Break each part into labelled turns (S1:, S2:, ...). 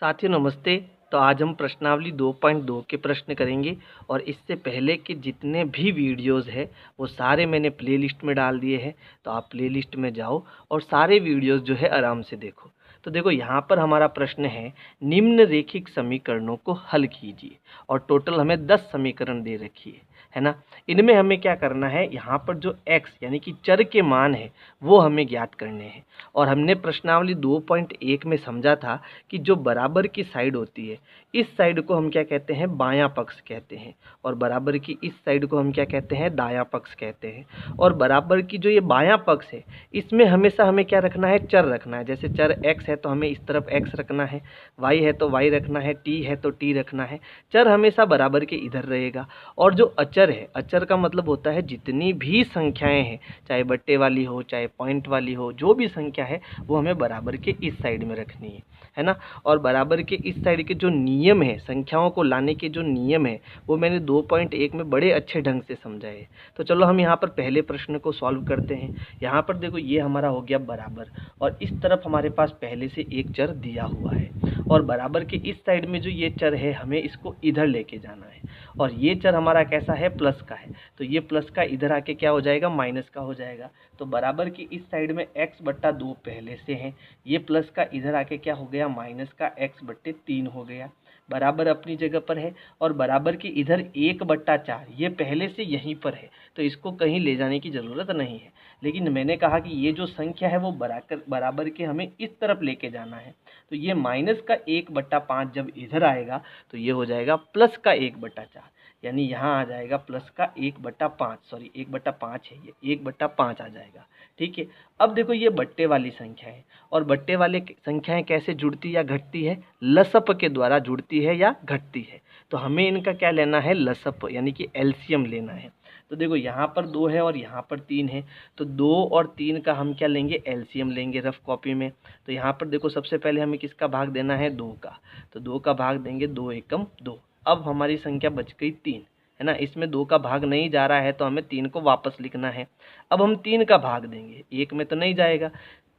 S1: साथियों नमस्ते। तो आज हम प्रश्नावली 2.2 के प्रश्न करेंगे और इससे पहले के जितने भी वीडियोस है वो सारे मैंने प्लेलिस्ट में डाल दिए हैं। तो आप प्लेलिस्ट में जाओ और सारे वीडियोस जो है आराम से देखो। तो देखो यहाँ पर हमारा प्रश्न है निम्नरेखिक समीकरणों को हल कीजिए और टोटल हमें 10 समीकरण दे रखी है ना। इनमें हमें क्या करना है, यहाँ पर जो x यानी कि चर के मान है वो हमें ज्ञात करने हैं। और हमने प्रश्नावली 2.1 में समझा था कि जो बराबर की साइड होती है इस साइड को हम क्या कहते हैं, बायां पक्ष कहते हैं, और बराबर की इस साइड को हम क्या कहते हैं, दायां पक्ष कहते हैं। और बराबर की जो ये बायां पक्ष है इसमें हमेशा हमें क्या रखना है, चर रखना है। जैसे चर x है तो हमें इस तरफ x रखना है, y है तो y रखना है, t है तो t रखना है। चर हमेशा बराबर के इधर रहेगा। और जो अचर है, अचर का मतलब होता है जितनी भी संख्याएं हैं, चाहे बट्टे वाली हो चाहे पॉइंट वाली हो, जो भी संख्या है वो हमें बराबर के इस साइड में रखनी है ना। और बराबर के इस साइड के जो नियम है, संख्याओं को लाने के जो नियम है वो मैंने 2.1 में बड़े अच्छे ढंग से समझाए। तो चलो हम यहाँ पर पहले प्रश्न को सॉल्व करते हैं। यहाँ पर देखो ये हमारा हो गया बराबर और इस तरफ हमारे पास पहले से एक चर दिया हुआ है और बराबर के इस साइड में जो ये चर है हमें इसको इधर लेके जाना है। और ये चर हमारा कैसा है, प्लस का है, तो ये प्लस का इधर आके क्या हो जाएगा, माइनस का हो जाएगा। तो बराबर की इस साइड में x/2 पहले से है, ये प्लस का इधर आके क्या हो गया, माइनस का x/3 हो गया। बराबर अपनी जगह पर है और बराबर की इधर 1/4 ये पहले से यहीं पर है, तो इसको कहीं ले जाने की ज़रूरत नहीं है। लेकिन मैंने कहा कि ये जो संख्या है वो बराबर के हमें इस तरफ लेके जाना है। तो ये माइनस का 1/5 जब इधर आएगा तो ये हो जाएगा प्लस का 1/4, यानी यहाँ आ जाएगा प्लस का 1/5, सॉरी 1/5 है, ये 1/5 आ जाएगा। ठीक है। अब देखो ये बट्टे वाली संख्या है और बट्टे वाले संख्याएं कैसे जुड़ती या घटती है, लसप के द्वारा जुड़ती है या घटती है। तो हमें इनका क्या लेना है, लसप यानी कि एलसीएम लेना है। तो देखो यहाँ पर 2 है और यहाँ पर 3 है, तो 2 और 3 का हम क्या लेंगे, एलसीएम लेंगे रफ कॉपी में। तो यहाँ पर देखो सबसे पहले हमें किसका भाग देना है, 2 का, तो 2 का भाग देंगे, 2 एकम 2। अब हमारी संख्या बच गई 3, है ना। इसमें 2 का भाग नहीं जा रहा है तो हमें 3 को वापस लिखना है। अब हम 3 का भाग देंगे, 1 में तो नहीं जाएगा,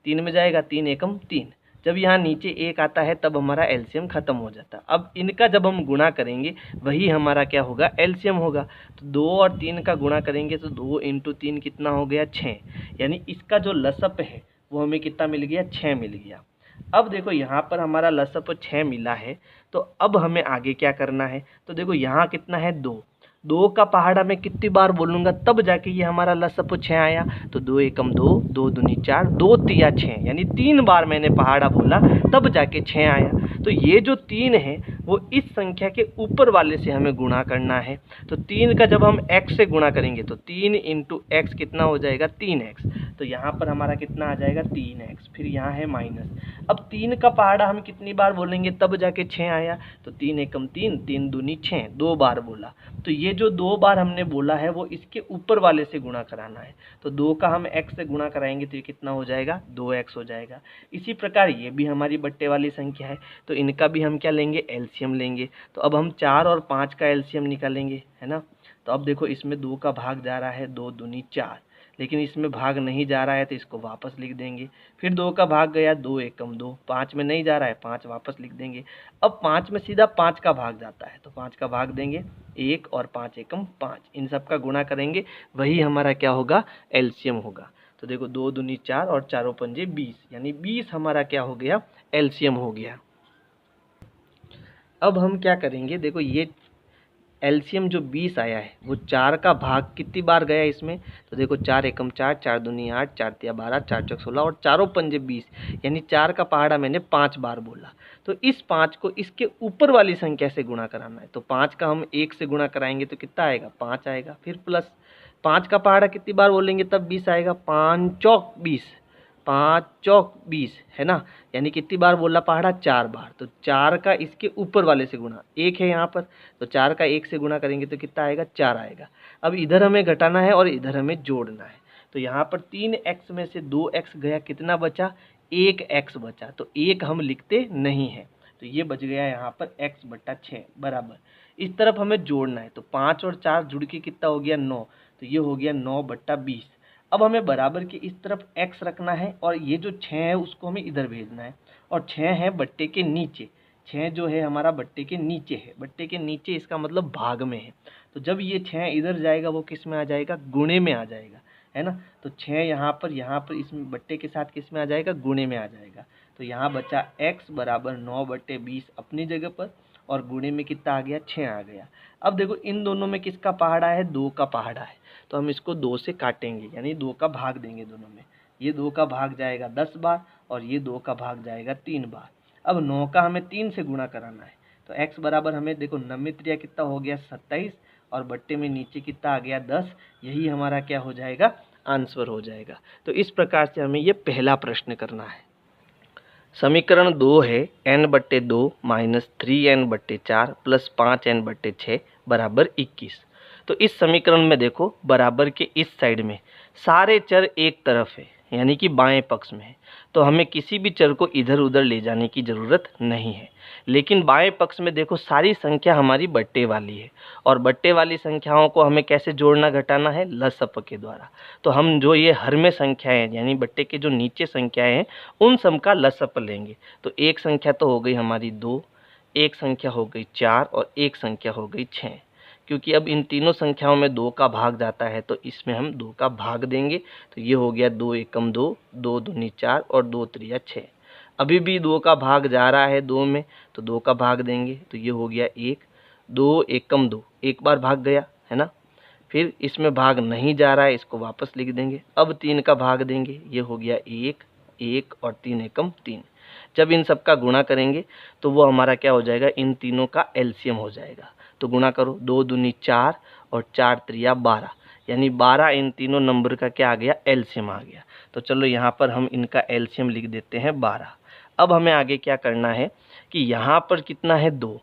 S1: 3 में जाएगा, 3 एकम 3। जब यहाँ नीचे 1 आता है तब हमारा एलसीएम खत्म हो जाता है। अब इनका जब हम गुणा करेंगे वही हमारा क्या होगा, एलसीएम होगा। तो 2 और 3 का गुणा करेंगे तो 2 × 3 कितना हो गया, 6, यानी इसका जो लसप है वो हमें कितना मिल गया, 6 मिल गया। अब देखो यहाँ पर हमारा लसप 6 मिला है, तो अब हमें आगे क्या करना है। तो देखो यहाँ कितना है, 2 का पहाड़ा मैं कितनी बार बोलूँगा तब जाके ये हमारा लसप 6 आया। तो 2 एकम 2, 2 दूनी 4, 2 तिया 6, यानी 3 बार मैंने पहाड़ा बोला तब जाके 6 आया। तो ये जो 3 है वो इस संख्या के ऊपर वाले से हमें गुणा करना है। तो 3 का जब हम x से गुणा करेंगे तो 3 × x कितना हो जाएगा, 3x। तो यहाँ पर हमारा कितना आ जाएगा, 3x, फिर यहाँ है माइनस। अब 3 का पहाड़ा हम कितनी बार बोलेंगे तब जाके 6 आया। तो 3 एकम 3, 3 दूनी 6, 2 बार बोला। तो ये जो 2 बार हमने बोला है वो इसके ऊपर वाले से गुणा कराना है। तो 2 का हम x से गुणा कराएंगे तो ये कितना हो जाएगा, 2x हो जाएगा। इसी प्रकार ये भी हमारी बट्टे वाली संख्या है, तो इनका भी हम क्या लेंगे, एलसीएम लेंगे। तो अब हम 4 और 5 का एलसीएम निकालेंगे, है ना। तो अब देखो इसमें 2 का भाग जा रहा है, 2 दूनी 4, लेकिन इसमें भाग नहीं जा रहा है तो इसको वापस लिख देंगे। फिर 2 का भाग गया, 2 एकम 2, 5 में नहीं जा रहा है, 5 वापस लिख देंगे। अब 5 में सीधा 5 का भाग जाता है, तो 5 का भाग देंगे, 1 और 5 एकम 5, इन सब का गुणा करेंगे, वही हमारा क्या होगा, एलसीएम होगा। तो देखो 2 दूनी 4 और 4 पंजे 20, यानी 20 हमारा क्या हो गया, एलसीएम हो गया। अब हम क्या करेंगे, देखो ये एलसीएम जो 20 आया है वो 4 का भाग कितनी बार गया इसमें। तो देखो 4 एकम 4, 4 दूनी 8, 4 तिया 12, 4 चौक 16 और 4 पंजे 20, यानी 4 का पहाड़ा मैंने 5 बार बोला। तो इस 5 को इसके ऊपर वाली संख्या से गुणा कराना है। तो 5 का हम 1 से गुणा कराएंगे तो कितना आएगा, 5 आएगा। फिर प्लस 5 का पहाड़ा कितनी बार बोलेंगे तब 20 आएगा, 5 चौक 20, 5 चौक 20, है ना। यानी कितनी बार बोला पहाड़ा, 4 बार। तो 4 का इसके ऊपर वाले से गुणा, 1 है यहाँ पर, तो 4 का 1 से गुणा करेंगे तो कितना आएगा, 4 आएगा। अब इधर हमें घटाना है और इधर हमें जोड़ना है। तो यहाँ पर 3x में से 2x गया, कितना बचा, 1x बचा। तो 1 हम लिखते नहीं हैं, तो ये बच गया यहाँ पर x/6 बराबर। इस तरफ हमें जोड़ना है, तो 5 और 4 जुड़ के कितना हो गया, 9, तो ये हो गया 9/20। अब हमें बराबर की इस तरफ x रखना है और ये जो 6 है उसको हमें इधर भेजना है, और 6 है बट्टे के नीचे, 6 जो है हमारा बट्टे के नीचे है, बट्टे के नीचे इसका मतलब भाग में है। तो जब ये 6 इधर जाएगा वो किस में आ जाएगा, गुणे में आ जाएगा, है ना। तो 6 यहाँ पर इसमें बट्टे के साथ किस में आ जाएगा, गुणे में आ जाएगा। तो यहाँ बचा x बराबर 9/20 अपनी जगह पर, और गुणे में कितना आ गया, 6 आ गया। अब देखो इन दोनों में किसका पहाड़ा है, 2 का पहाड़ा है। तो हम इसको 2 से काटेंगे, यानी 2 का भाग देंगे दोनों में। ये 2 का भाग जाएगा 10 बार और ये 2 का भाग जाएगा 3 बार। अब 9 का हमें 3 से गुणा कराना है। तो x बराबर हमें देखो 9 कितना हो गया, 27, और बट्टे में नीचे कितना आ गया, 10। यही हमारा क्या हो जाएगा, आंसर हो जाएगा। तो इस प्रकार से हमें ये पहला प्रश्न करना है। समीकरण 2 है n/2 minus 3n/4 plus 5n/6 बराबर 21। तो इस समीकरण में देखो बराबर के इस साइड में सारे चर एक तरफ है, यानी कि बाएं पक्ष में है। तो हमें किसी भी चर को इधर उधर ले जाने की ज़रूरत नहीं है। लेकिन बाएं पक्ष में देखो सारी संख्या हमारी बट्टे वाली है, और बट्टे वाली संख्याओं को हमें कैसे जोड़ना घटाना है, लसअप के द्वारा। तो हम जो ये हर में संख्याएं यानी बट्टे के जो नीचे संख्याएं हैं उन सब का लसअप लेंगे। तो एक संख्या तो हो गई हमारी 2, एक संख्या हो गई 4 और एक संख्या हो गई 6। क्योंकि अब इन तीनों संख्याओं में 2 का भाग जाता है तो इसमें हम 2 का भाग देंगे। तो ये हो गया 2 एकम 2, 2 दूनी 4 और 2 त्रिया 6। अभी भी 2 का भाग जा रहा है 2 में, तो 2 का भाग देंगे। तो ये हो गया 1, 2 एकम 2, एक बार भाग गया है ना। फिर इसमें भाग नहीं जा रहा है, इसको वापस लिख देंगे। अब 3 का भाग देंगे, ये हो गया 1, 1 और 3 एकम 3। जब इन सब का गुणा करेंगे तो वो हमारा क्या हो जाएगा, इन तीनों का एलसीएम हो जाएगा। तो गुणा करो, 2 दूनी 4 और 4 त्रिया 12, यानी 12 इन तीनों नंबर का क्या आ गया, एलसीएम आ गया। तो चलो यहाँ पर हम इनका एलसीएम लिख देते हैं 12। अब हमें आगे क्या करना है कि यहाँ पर कितना है 2,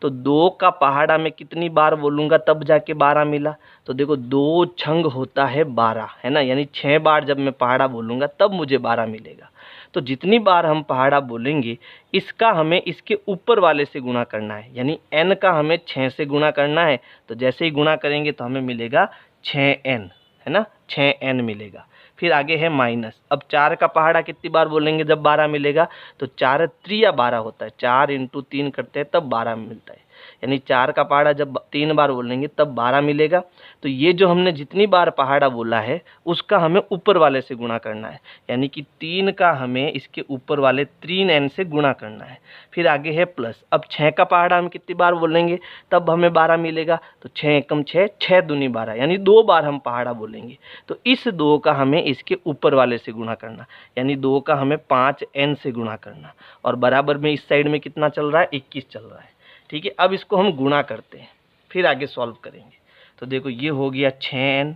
S1: तो 2 का पहाड़ा मैं कितनी बार बोलूँगा तब जाके 12 मिला। तो देखो 2 छंग होता है 12, है ना, यानी 6 बार जब मैं पहाड़ा बोलूँगा तब मुझे 12 मिलेगा। तो जितनी बार हम पहाड़ा बोलेंगे इसका हमें इसके ऊपर वाले से गुणा करना है, यानी n का हमें 6 से गुणा करना है। तो जैसे ही गुणा करेंगे तो हमें मिलेगा 6n, है ना, 6n मिलेगा। फिर आगे है माइनस। अब 4 का पहाड़ा कितनी बार बोलेंगे जब 12 मिलेगा, तो 4 त्रिया 12 होता है, 4 × 3 करते हैं तब 12 मिलता है। यानी 4 का पहाड़ा जब 3 बार बोलेंगे तब 12 मिलेगा। तो ये जो हमने जितनी बार पहाड़ा बोला है उसका हमें ऊपर वाले से गुणा करना है, यानी कि 3 का हमें इसके ऊपर वाले 3n से गुणा करना है। फिर आगे है प्लस। अब 6 का पहाड़ा हम कितनी बार बोलेंगे तब हमें 12 मिलेगा, तो 6 एकम 6, 6 दूनी 12, यानी 2 बार हम पहाड़ा बोलेंगे। तो इस 2 का हमें इसके ऊपर वाले से गुणा करना, यानी 2 का हमें 5n से गुणा करना। और बराबर में इस साइड में कितना चल रहा है, 21 चल रहा है। ठीक है, अब इसको हम गुणा करते हैं, फिर आगे सॉल्व करेंगे। तो देखो ये हो गया 6n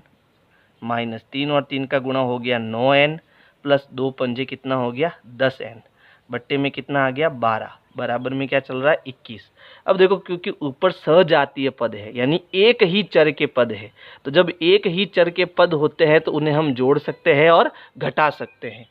S1: माइनस 3 और 3 का गुणा हो गया 9n प्लस 2 पंजे कितना हो गया 10n, बट्टे में कितना आ गया 12, बराबर में क्या चल रहा है 21। अब देखो क्योंकि ऊपर सजातीय पद है, यानी एक ही चर के पद है, तो जब एक ही चर के पद होते हैं तो उन्हें हम जोड़ सकते हैं और घटा सकते हैं।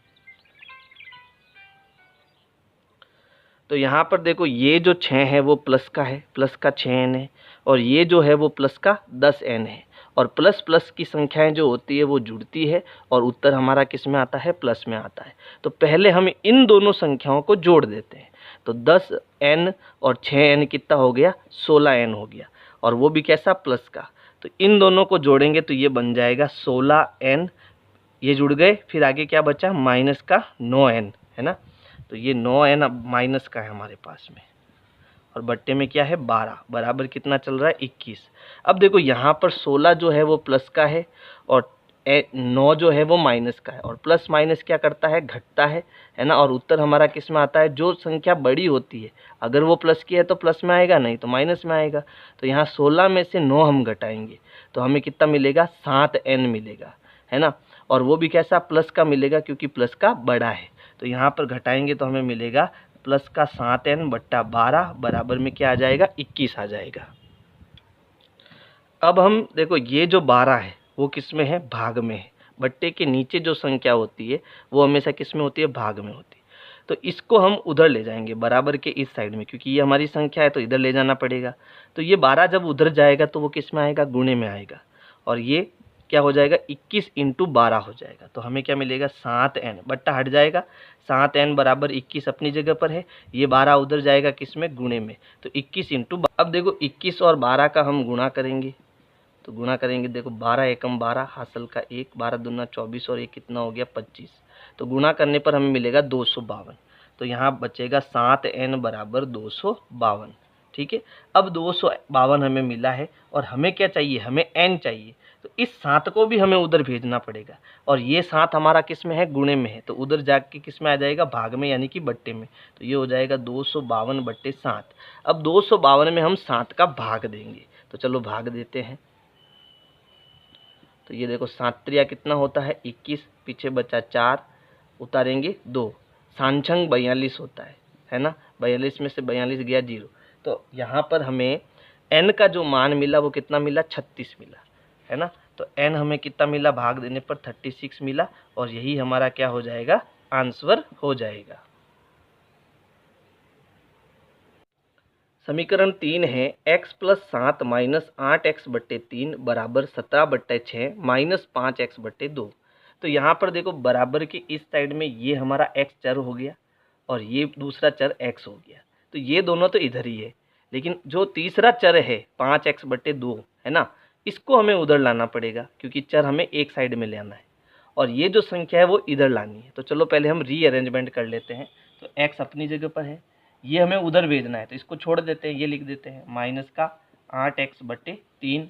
S1: तो यहाँ पर देखो ये जो 6 है वो प्लस का है, प्लस का 6n है, और ये जो है वो प्लस का 10n है। और प्लस प्लस की संख्याएं जो होती है वो जुड़ती है और उत्तर हमारा किस में आता है, प्लस में आता है। तो पहले हम इन दोनों संख्याओं को जोड़ देते हैं। तो 10n और 6n कितना हो गया, 16n हो गया, और वो भी कैसा, प्लस का। तो इन दोनों को जोड़ेंगे तो ये बन जाएगा 16n, ये जुड़ गए। फिर आगे क्या बचा, माइनस का 9n, है ना। तो ये 9n अब माइनस का है हमारे पास में, और बट्टे में क्या है 12, बराबर कितना चल रहा है 21। अब देखो यहाँ पर 16 जो है वो प्लस का है और 9 जो है वो माइनस का है, और प्लस माइनस क्या करता है, घटता है ना। और उत्तर हमारा किस में आता है, जो संख्या बड़ी होती है अगर वो प्लस की है तो प्लस में आएगा, नहीं तो माइनस में आएगा। तो यहाँ 16 में से 9 हम घटाएंगे तो हमें कितना मिलेगा, 7n मिलेगा, है ना। और वो भी कैसा, प्लस का मिलेगा क्योंकि प्लस का बड़ा है। तो यहाँ पर घटाएंगे तो हमें मिलेगा प्लस का 7n बट्टा 12, बराबर में क्या आ जाएगा, 21 आ जाएगा। अब हम देखो ये जो 12 है वो किस में है, भाग में है। बट्टे के नीचे जो संख्या होती है वो हमेशा किस में होती है, भाग में होती है। तो इसको हम उधर ले जाएंगे, बराबर के इस साइड में, क्योंकि ये हमारी संख्या है तो इधर ले जाना पड़ेगा। तो ये 12 जब उधर जाएगा तो वो किस में आएगा, गुणे में आएगा, और ये क्या हो जाएगा 21 इंटू 12 हो जाएगा। तो हमें क्या मिलेगा 7n, बट्टा हट जाएगा, 7n बराबर 21 अपनी जगह पर है, ये 12 उधर जाएगा किस में, गुणे में, तो 21 इंटू। अब देखो 21 और 12 का हम गुणा करेंगे, तो गुणा करेंगे, देखो 12 एकम 12 हासिल का 1, 12 दूना 24 और 1 कितना हो गया 25। तो गुणा करने पर हमें मिलेगा 252। तो यहाँ बचेगा 7n बराबर 252। ठीक है, अब 252 हमें मिला है और हमें क्या चाहिए, हमें n चाहिए। तो इस 7 को भी हमें उधर भेजना पड़ेगा, और ये 7 हमारा किस में है, गुणे में है, तो उधर जाके किस में आ जाएगा, भाग में, यानी कि बट्टे में। तो ये हो जाएगा 252 बट्टे 7। अब 252 में हम 7 का भाग देंगे, तो चलो भाग देते हैं। तो ये देखो 7 त्रिया कितना होता है 21, पीछे बचा 4, उतारेंगे 2, सांछंग 42 होता है ना, 42 में से 42 गया 0। तो यहाँ पर हमें n का जो मान मिला वो कितना मिला, 36 मिला, है ना। तो n हमें कितना मिला, भाग देने पर 36 मिला, और यही हमारा क्या हो जाएगा, आंसर हो जाएगा। समीकरण 3 है x प्लस 7 माइनस 8x बट्टे 3 बराबर 17 बट्टे 6 माइनस 5x बट्टे 2। तो यहाँ पर देखो बराबर के इस साइड में ये हमारा x चर हो गया और ये दूसरा चर x हो गया, तो ये दोनों तो इधर ही है, लेकिन जो तीसरा चर है 5x बट्टे 2 है ना, इसको हमें उधर लाना पड़ेगा, क्योंकि चर हमें एक साइड में ले आना है और ये जो संख्या है वो इधर लानी है। तो चलो पहले हम रीअरेंजमेंट कर लेते हैं। तो x अपनी जगह पर है, ये हमें उधर भेजना है, तो इसको छोड़ देते हैं, ये लिख देते हैं माइनस का 8x बट्टे 3।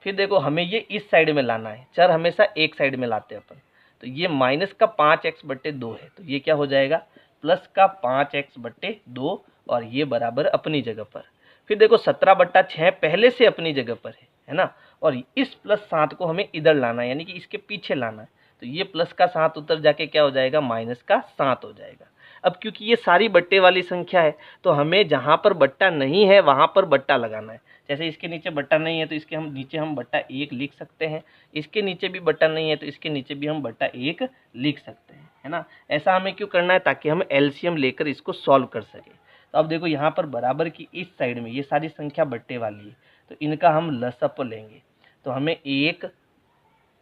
S1: फिर देखो हमें ये इस साइड में लाना है, चर हमेशा एक साइड में लाते हैं अपन, तो ये माइनस का 5x बट्टे 2 है, तो ये क्या हो जाएगा प्लस का 5x बट्टे 2, और ये बराबर अपनी जगह पर। फिर देखो 17 बट्टा 6 पहले से अपनी जगह पर है ना, और इस प्लस 7 को हमें इधर लाना है, यानी कि इसके पीछे लाना है, तो ये प्लस का 7 उतर जाके क्या हो जाएगा, माइनस का 7 हो जाएगा। अब क्योंकि ये सारी बट्टे वाली संख्या है, तो हमें जहाँ पर बट्टा नहीं है वहाँ पर बट्टा लगाना है। जैसे इसके नीचे बट्टा नहीं है तो इसके हम नीचे हम बट्टा 1 लिख सकते हैं, इसके नीचे भी बट्टा नहीं है तो इसके नीचे भी हम बट्टा 1 लिख सकते हैं, है ना। ऐसा हमें क्यों करना है, ताकि हम एलसीएम लेकर इसको सॉल्व कर सकें। तो अब देखो यहाँ पर बराबर की इस साइड में ये सारी संख्या बट्टे वाली है, तो इनका हम लसअप लेंगे। तो हमें 1,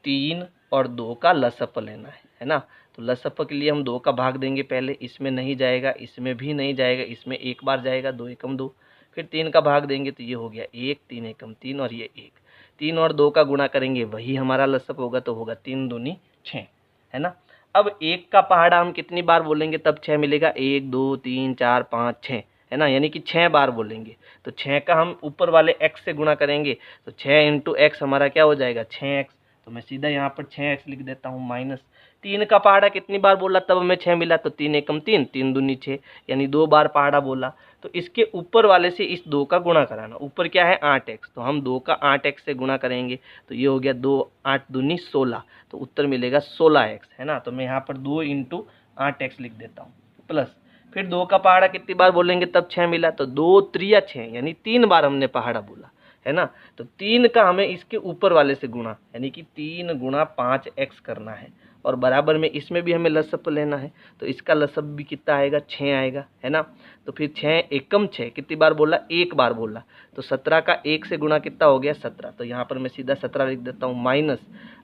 S1: 3 और 2 का लसअप लेना है ना। तो लसअप के लिए हम 2 का भाग देंगे, पहले इसमें नहीं जाएगा, इसमें भी नहीं जाएगा, इसमें एक बार जाएगा, 2 एकम 2। फिर 3 का भाग देंगे तो ये हो गया 1, 3 एकम 3 और ये 1। 3 और 2 का गुणा करेंगे वही हमारा लसअप होगा, तो होगा 3 दूनी 6, है ना। अब 1 का पहाड़ा हम कितनी बार बोलेंगे तब 6 मिलेगा, 1, 2, 3, 4, 5, 6, है ना, यानी कि 6 बार बोलेंगे। तो 6 का हम ऊपर वाले x से गुणा करेंगे, तो 6 इंटू एक्स हमारा क्या हो जाएगा 6x। तो मैं सीधा यहाँ पर 6x लिख देता हूँ माइनस 3 का पहाड़ा कितनी बार बोला तब हमें 6 मिला, तो 3 एकम 3, 3 दूनी 6, यानी 2 बार पहाड़ा बोला। तो इसके ऊपर वाले से इस 2 का गुणा कराना, ऊपर क्या है 8x, तो हम 2 का 8x से गुणा करेंगे, तो ये हो गया 2, 8 दूनी 16, तो उत्तर मिलेगा 16x, है ना। तो मैं यहाँ पर 2 इंटू 8x लिख देता हूँ प्लस, फिर 2 का पहाड़ा कितनी बार बोलेंगे तब 6 मिला, तो 2 त्रिया 6, यानी 3 बार हमने पहाड़ा बोला, है ना। तो 3 का हमें इसके ऊपर वाले से गुणा, यानी कि 3 गुणा 5x करना है, और बराबर में इसमें भी हमें लसअप लेना है, तो इसका लसअप भी कितना आएगा 6 आएगा, है ना। तो फिर 6 एकम 6 कितनी बार बोला, एक बार बोला, तो 17 का 1 से गुणा कितना हो गया 17, तो यहाँ पर मैं सीधा 17 लिख देता हूँ माइनस।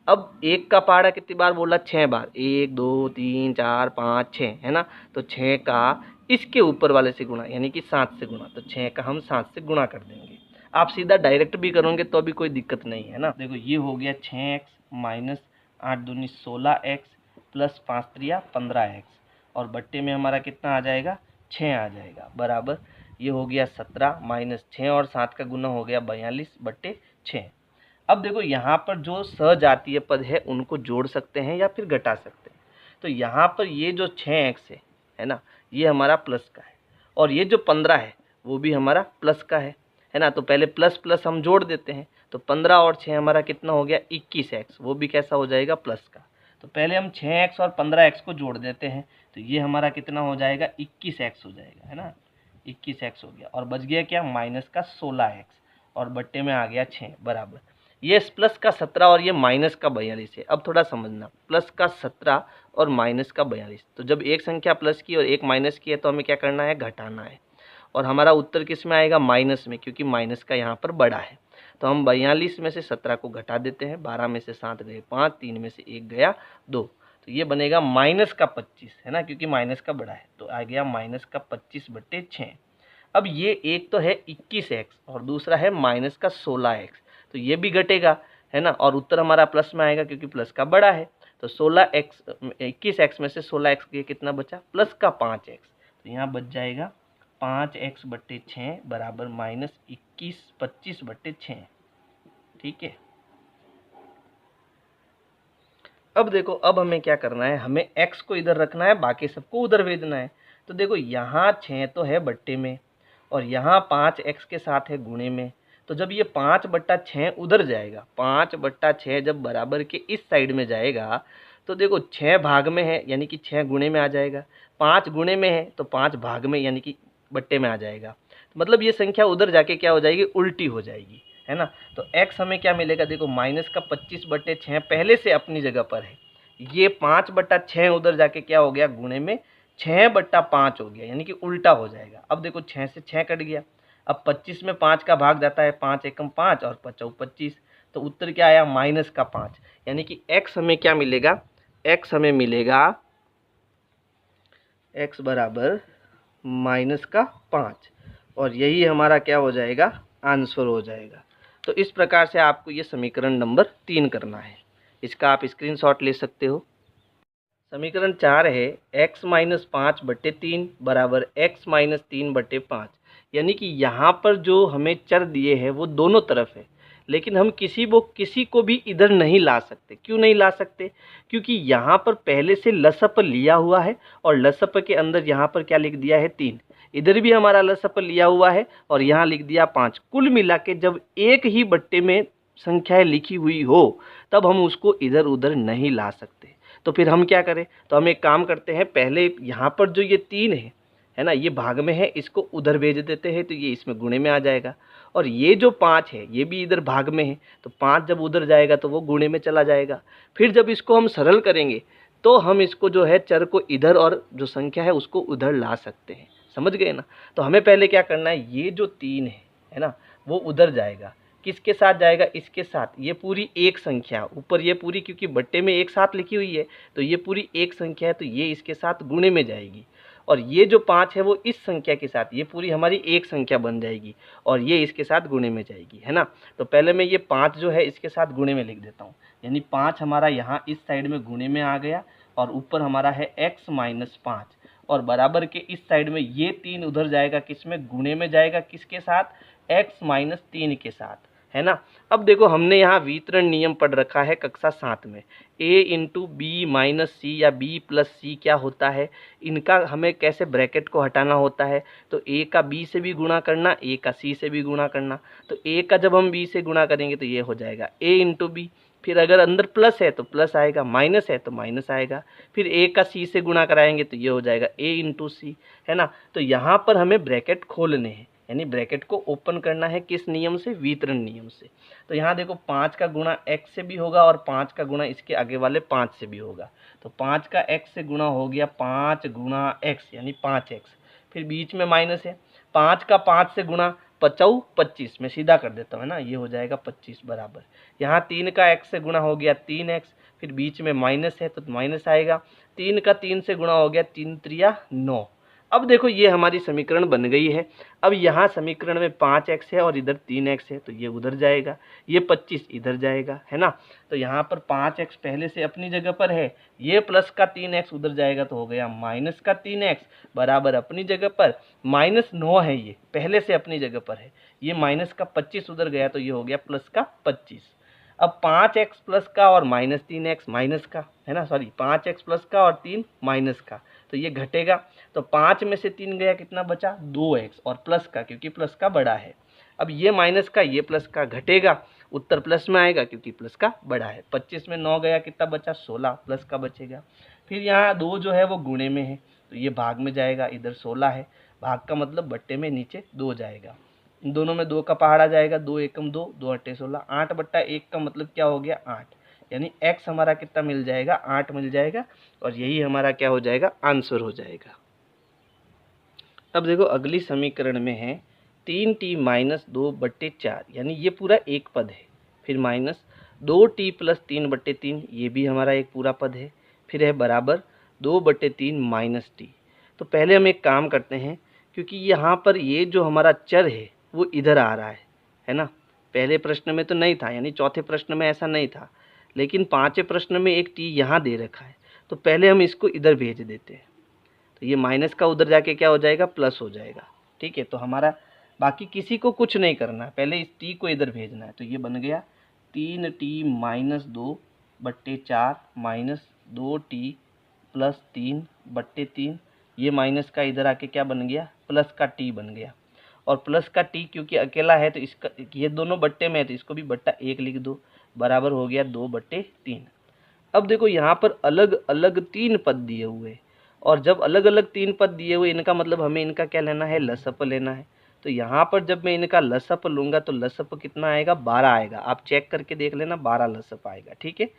S1: अब 1 का पहाड़ा कितनी बार बोला 6 बार, 1, 2, 3, 4, 5, 6, है ना। तो 6 का इसके ऊपर वाले से गुणा, यानी कि 7 से गुणा, तो 6 का हम 7 से गुणा कर देंगे। आप सीधा डायरेक्ट भी करोगे तो भी कोई दिक्कत नहीं है ना। देखो ये हो गया 6x माइनस 8 दूनी 16x प्लस 5 त्रिया 15x, और बट्टे में हमारा कितना आ जाएगा 6 आ जाएगा, बराबर ये हो गया 17 माइनस 6 और 7 का गुना हो गया 42 बट्टे 6। अब देखो यहाँ पर जो सजातीय पद है उनको जोड़ सकते हैं या फिर घटा सकते हैं। तो यहाँ पर ये जो 6x है ना, ये हमारा प्लस का है, और ये जो 15 है वो भी हमारा प्लस का है ना। तो पहले प्लस प्लस हम जोड़ देते हैं, तो 15 और 6 हमारा कितना हो गया 21x, वो भी कैसा हो जाएगा प्लस का। तो पहले हम 6x और 15x को जोड़ देते हैं, तो ये हमारा कितना हो जाएगा 21x हो जाएगा, है ना। 21x हो गया, और बच गया क्या माइनस का 16x, और बट्टे में आ गया 6, बराबर ये प्लस का 17 और ये माइनस का 42 है। अब थोड़ा समझना, प्लस का 17 और माइनस का 42, तो जब एक संख्या प्लस की और एक माइनस की है तो हमें क्या करना है, घटाना है, और हमारा उत्तर किस में आएगा माइनस में, क्योंकि माइनस का यहाँ पर बड़ा है। तो हम 42 में से 17 को घटा देते हैं, 12 में से 7 गए 5, 3 में से 1 गया 2, तो ये बनेगा -25, है ना, क्योंकि माइनस का बड़ा है, तो आ गया -25/6। अब ये एक तो है 21x और दूसरा है -16x, तो ये भी घटेगा, है ना, और उत्तर हमारा प्लस में आएगा क्योंकि प्लस का बड़ा है। तो 21x में से 16x ये कितना बचा, प्लस का 5x, तो यहाँ बच जाएगा 5x/6 बराबर -25/6। ठीक है, अब देखो, अब हमें क्या करना है, हमें x को इधर रखना है, बाकी सबको उधर भेजना है। तो देखो यहाँ 6 तो है बट्टे में और यहाँ 5x के साथ है गुणे में, तो जब ये 5/6 उधर जाएगा, 5/6 जब बराबर के इस साइड में जाएगा, तो देखो 6 भाग में है यानी कि 6 गुणे में आ जाएगा, 5 गुणे में है तो 5 भाग में यानी कि बट्टे में आ जाएगा, मतलब ये संख्या उधर जाके क्या हो जाएगी, उल्टी हो जाएगी, है ना। तो x हमें क्या मिलेगा, देखो -25/6 पहले से अपनी जगह पर है, ये 5/6 उधर जाके क्या हो गया, गुणे में 6/5 हो गया, यानी कि उल्टा हो जाएगा। अब देखो 6 से 6 कट गया, अब 25 में 5 का भाग जाता है, 5 एकम 5 और 5 25, तो उत्तर क्या आया, -5, यानी कि x हमें क्या मिलेगा, x हमें मिलेगा x बराबर -5, और यही हमारा क्या हो जाएगा, आंसर हो जाएगा। तो इस प्रकार से आपको ये समीकरण नंबर 3 करना है, इसका आप स्क्रीनशॉट ले सकते हो। समीकरण 4 है x-5/3 बराबर x-3/5, यानी कि यहाँ पर जो हमें चर दिए हैं वो दोनों तरफ है, लेकिन हम किसी को भी इधर नहीं ला सकते। क्यों नहीं ला सकते, क्योंकि यहाँ पर पहले से लसप लिया हुआ है और लसप के अंदर यहाँ पर क्या लिख दिया है, 3, इधर भी हमारा लसप लिया हुआ है और यहाँ लिख दिया 5। कुल मिला के जब एक ही बट्टे में संख्याएं लिखी हुई हो तब हम उसको इधर उधर नहीं ला सकते। तो फिर हम क्या करें, तो हम एक काम करते हैं, पहले यहाँ पर जो ये 3 है ना, ये भाग में है, इसको उधर भेज देते हैं, तो ये इसमें गुणे में आ जाएगा। और ये जो 5 है ये भी इधर भाग में है, तो 5 जब उधर जाएगा तो वो गुणे में चला जाएगा। फिर जब इसको हम सरल करेंगे तो हम इसको जो है चर को इधर और जो संख्या है उसको उधर ला सकते हैं, समझ गए ना। तो हमें पहले क्या करना है, ये जो 3 है ना, वो उधर जाएगा, किसके साथ जाएगा, इसके साथ। ये पूरी एक संख्या ऊपर, ये पूरी क्योंकि बट्टे में एक साथ लिखी हुई है तो ये पूरी एक संख्या है, तो ये इसके साथ गुणे में जाएगी। और ये जो 5 है वो इस संख्या के साथ, ये पूरी हमारी एक संख्या बन जाएगी और ये इसके साथ गुणे में जाएगी, है ना। तो पहले मैं ये 5 जो है इसके साथ गुणे में लिख देता हूँ, यानी 5 हमारा यहाँ इस साइड में गुणे में आ गया और ऊपर हमारा है x-5, और बराबर के इस साइड में ये 3 उधर जाएगा, किसमें, गुणे में जाएगा, किसके साथ, x-3 के साथ, है ना। अब देखो हमने यहाँ वितरण नियम पढ़ रखा है कक्षा 7 में, a इंटू बी माइनस सी या b प्लस सी क्या होता है, इनका हमें कैसे ब्रैकेट को हटाना होता है। तो a का b से भी गुणा करना, a का c से भी गुणा करना। तो a का जब हम b से गुणा करेंगे तो ये हो जाएगा a इंटू बी, फिर अगर अंदर प्लस है तो प्लस आएगा, माइनस है तो माइनस आएगा, फिर a का c से गुणा कराएंगे तो ये हो जाएगा a इंटू सी, है ना। तो यहाँ पर हमें ब्रैकेट खोलने हैं, यानी ब्रैकेट को ओपन करना है, किस नियम से, वितरण नियम से। तो यहाँ देखो 5 का गुणा x से भी होगा और 5 का गुणा इसके आगे वाले 5 से भी होगा। तो 5 का x से गुणा हो गया 5 गुणा x यानी 5x, फिर बीच में माइनस है, 5 का 5 से गुणा 5 25, में सीधा कर देता हूँ, है ना, ये हो जाएगा 25 बराबर। यहाँ 3 का x से गुणा हो गया 3x, फिर बीच में माइनस है तो माइनस आएगा, 3 का 3 से गुणा हो गया 3 त्रिया 9। अब देखो ये हमारी समीकरण बन गई है। अब यहाँ समीकरण में 5x है और इधर 3x है, तो ये उधर जाएगा, ये 25 इधर जाएगा, है ना। तो यहाँ पर 5x पहले से अपनी जगह पर है, ये प्लस का 3x उधर जाएगा, तो हो गया माइनस का 3x बराबर अपनी जगह पर, -9 है, ये पहले से अपनी जगह पर है, ये माइनस का 25 उधर गया तो ये हो गया प्लस का 25। अब 5x प्लस का और -3x माइनस का, है ना, सॉरी 5x प्लस का और 3 माइनस का, तो ये घटेगा। तो 5 में से 3 गया, कितना बचा, 2x और प्लस का क्योंकि प्लस का बड़ा है। अब ये माइनस का ये प्लस का घटेगा, उत्तर प्लस में आएगा क्योंकि प्लस का बड़ा है। 25 में 9 गया, कितना बचा, 16, प्लस का बचेगा। फिर यहाँ 2 जो है वो गुणे में है तो ये भाग में जाएगा, इधर 16 है, भाग का मतलब बट्टे में नीचे 2 जाएगा, इन दोनों में 2 का पहाड़ा जाएगा, 2 एकम 2, 2 अट्ठे 16, 8/1 का मतलब क्या हो गया, 8, यानी x हमारा कितना मिल जाएगा, 8 मिल जाएगा, और यही हमारा क्या हो जाएगा, आंसर हो जाएगा। अब देखो अगली समीकरण में है 3t माइनस 2/4, यानी ये पूरा एक पद है। फिर माइनस 2t प्लस 3/3, ये भी हमारा एक पूरा पद है। फिर है बराबर 2/3 माइनस टी। तो पहले हम एक काम करते हैं, क्योंकि यहाँ पर ये जो हमारा चर है वो इधर आ रहा है ना। पहले प्रश्न में तो नहीं था, यानी चौथे प्रश्न में ऐसा नहीं था, लेकिन पाँचवें प्रश्न में एक टी यहाँ दे रखा है। तो पहले हम इसको इधर भेज देते हैं, तो ये माइनस का उधर जाके क्या हो जाएगा, प्लस हो जाएगा। ठीक है, तो हमारा बाकी किसी को कुछ नहीं करना है, पहले इस टी को इधर भेजना है। तो ये बन गया 3t minus 2/4 minus 2t plus 3/3। ये माइनस का इधर आके क्या बन गया, प्लस का टी बन गया। और प्लस का टी क्योंकि अकेला है तो इसका, ये दोनों बट्टे में है तो इसको भी बट्टा 1 लिख दो, बराबर हो गया 2/3। अब देखो यहाँ पर अलग अलग 3 पद दिए हुए हैं, और जब अलग अलग 3 पद दिए हुए, इनका मतलब हमें इनका क्या लेना है, लसअप लेना है। तो यहाँ पर जब मैं इनका लसअप लूँगा तो लसअप कितना आएगा, 12 आएगा। आप चेक करके देख लेना, 12 लसअप आएगा। ठीक है,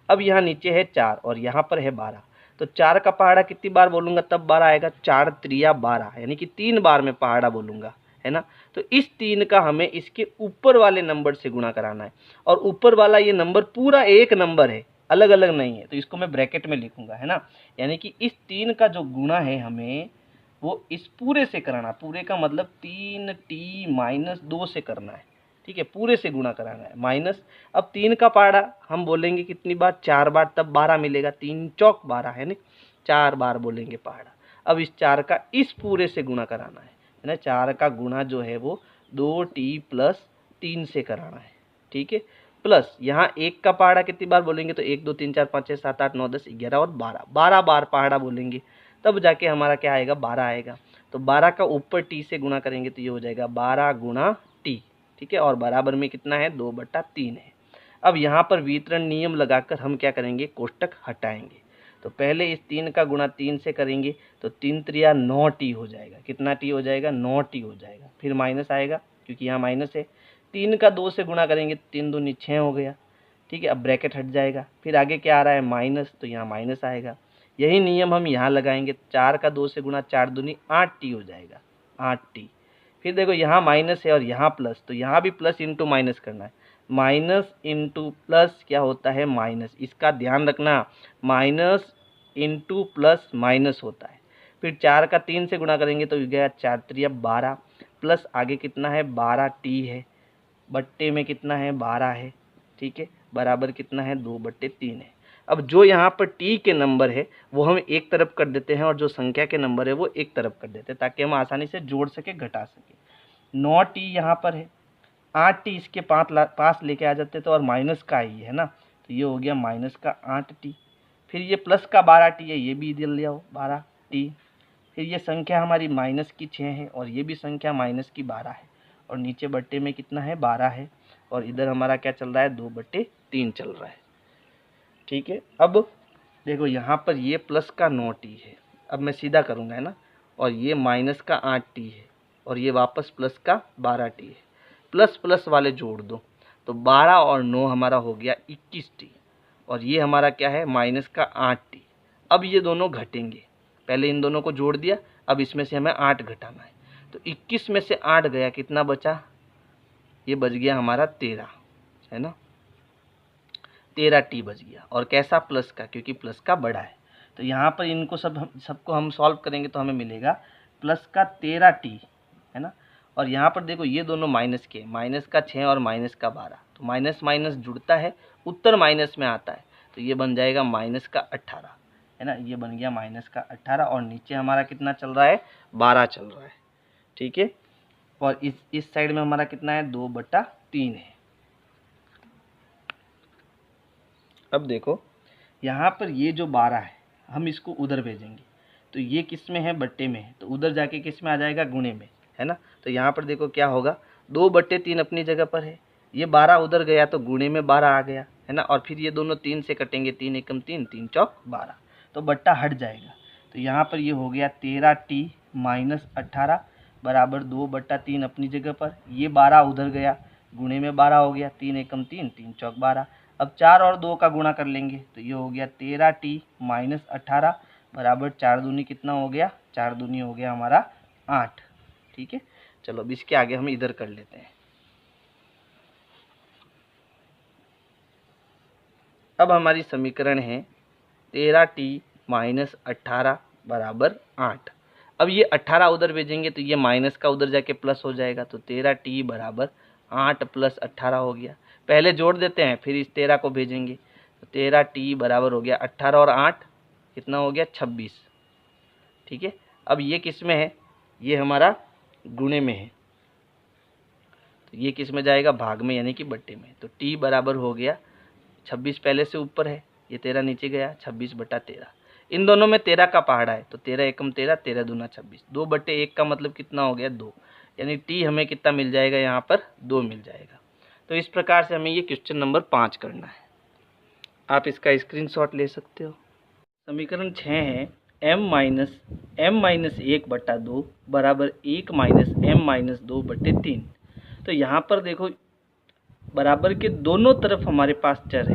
S1: अब यहाँ नीचे है 4 और यहाँ पर है 12, तो 4 का पहाड़ा कितनी बार बोलूँगा तब 12 आएगा, 4 त्रिया 12, यानी कि 3 बार मैं पहाड़ा बोलूँगा, है ना। तो इस 3 का हमें इसके ऊपर वाले नंबर से गुणा कराना है, और ऊपर वाला ये नंबर पूरा एक नंबर है, अलग अलग नहीं है, तो इसको मैं ब्रैकेट में लिखूंगा, है ना। यानी कि इस 3 का जो गुणा है हमें वो इस पूरे से कराना, पूरे का मतलब 3t माइनस 2 से करना है। ठीक है, पूरे से गुणा कराना है माइनस। अब 3 का पहाड़ा हम बोलेंगे कितनी बार, 4 बार, तब 12 मिलेगा, 3 चौक 12, है ना, 4 बार बोलेंगे पहाड़ा। अब इस 4 का इस पूरे से गुणा कराना है ना। 4 का गुणा जो है वो 2t प्लस 3 से कराना है। ठीक है, प्लस यहाँ 1 का पहाड़ा कितनी बार बोलेंगे, तो 1 2 3 4 5 6 7 8 9 10 11 और 12, 12 बार पहाड़ा बोलेंगे, तब जाके हमारा क्या आएगा, 12 आएगा। तो 12 का ऊपर टी से गुणा करेंगे तो ये हो जाएगा 12 गुणा टी। ठीक है, और बराबर में कितना है, 2/3 है। अब यहाँ पर वितरण नियम लगाकर हम क्या करेंगे, कोष्टक हटाएंगे। तो पहले इस 3 का गुणा 3 से करेंगे तो 3 त्रिया 9t हो जाएगा। कितना टी हो जाएगा, 9t हो जाएगा। फिर माइनस आएगा क्योंकि यहाँ माइनस है। 3 का 2 से गुणा करेंगे, 3 दूनी 6 हो गया। ठीक है, अब ब्रैकेट हट जाएगा। फिर आगे क्या आ रहा है, माइनस, तो यहाँ माइनस आएगा। यही नियम हम यहाँ लगाएंगे, 4 का 2 से गुणा, 4 दूनी 8t हो जाएगा, 8t। फिर देखो यहाँ माइनस है और यहाँ प्लस, तो यहाँ भी प्लस इंटू माइनस करना है। माइनस इंटू प्लस क्या होता है, माइनस। इसका ध्यान रखना, माइनस इंटू प्लस माइनस होता है। फिर 4 का 3 से गुणा करेंगे तो गया 4 त्रिया 12, प्लस आगे कितना है, 12t है, बट्टे में कितना है, 12 है। ठीक है, बराबर कितना है, 2/3 है। अब जो यहाँ पर t के नंबर है वो हम एक तरफ कर देते हैं, और जो संख्या के नंबर है वो एक तरफ कर देते हैं, ताकि हम आसानी से जोड़ सके, घटा सके। 9t यहाँ पर है, 8t इसके पास लेके आ जाते तो, और माइनस का ही है ना, तो ये हो गया माइनस का 8t। फिर ये प्लस का 12t है, ये भी इधर ले आओ, 12t। फिर ये संख्या हमारी माइनस की 6 है, और ये भी संख्या माइनस की 12 है, और नीचे बट्टे में कितना है, 12 है, और इधर हमारा क्या चल रहा है, 2/3 चल रहा है। ठीक है, अब देखो यहाँ पर ये प्लस का 9t है, अब मैं सीधा करूँगा, है ना, और ये माइनस का 8t है, और ये वापस प्लस का 12t है। प्लस प्लस वाले जोड़ दो, तो 12 और 9 हमारा हो गया 21t, और ये हमारा क्या है, माइनस का 8t। अब ये दोनों घटेंगे, पहले इन दोनों को जोड़ दिया, अब इसमें से हमें 8 घटाना है। तो 21 में से 8 गया, कितना बचा, ये बच गया हमारा 13, है ना, 13t बच गया। और कैसा, प्लस का, क्योंकि प्लस का बड़ा है। तो यहाँ पर इनको सबको हम सॉल्व करेंगे तो हमें मिलेगा प्लस का 13t, है ना। और यहाँ पर देखो ये दोनों माइनस के, माइनस का 6 और माइनस का 12, तो माइनस माइनस जुड़ता है, उत्तर माइनस में आता है, तो ये बन जाएगा माइनस का 18, है ना, ये बन गया माइनस का 18। और नीचे हमारा कितना चल रहा है, 12 चल रहा है। ठीक है, और इस साइड में हमारा कितना है, 2/3 है। अब देखो यहाँ पर ये जो 12 है, हम इसको उधर भेजेंगे, तो ये किस में है, बट्टे में है, तो उधर जाके किस में आ जाएगा, गुणे में, है ना। तो यहाँ पर देखो क्या होगा, 2/3 अपनी जगह पर है, ये 12 उधर गया तो गुणे में 12 आ गया, है ना। और फिर ये दोनों 3 से कटेंगे, 3 एकम 3, 3 चौक 12, तो बट्टा हट जाएगा। तो यहाँ पर ये हो गया 13t माइनस 18 बराबर 2/3 अपनी जगह पर। ये 12 उधर गया, गुणे में 12 हो गया, 3 एकम 3, 3 चौक 12। अब 4 और 2 का गुणा कर लेंगे तो ये हो गया 13t माइनस 18 बराबर 4 दूनी कितना हो गया, 4 दूनी हो गया हमारा 8। ठीक है। चलो अब इसके आगे हम इधर कर लेते हैं। अब हमारी समीकरण है 13t माइनस 18 बराबर 8। अब ये 18 उधर भेजेंगे तो ये माइनस का उधर जाके प्लस हो जाएगा, तो 13t बराबर 8 प्लस 18 हो गया। पहले जोड़ देते हैं फिर इस 13 को भेजेंगे, तो 13t बराबर हो गया 18 और 8 कितना हो गया 26। ठीक है। अब ये किस में है, ये हमारा गुणे में है, तो ये किस में जाएगा, भाग में यानी कि बट्टे में। तो t बराबर हो गया 26 पहले से ऊपर है, ये 13 नीचे गया, 26/13। इन दोनों में 13 का पहाड़ा है, तो 13 एकम 13, 13 दूना 26, 2/1 का मतलब कितना हो गया 2, यानी t हमें कितना मिल जाएगा, यहाँ पर 2 मिल जाएगा। तो इस प्रकार से हमें ये क्वेश्चन नंबर 5 करना है। आप इसका स्क्रीनशॉट ले सकते हो। समीकरण 6 है m-1/2 बराबर 1 -m-2/3। तो यहाँ पर देखो बराबर के दोनों तरफ हमारे पास चर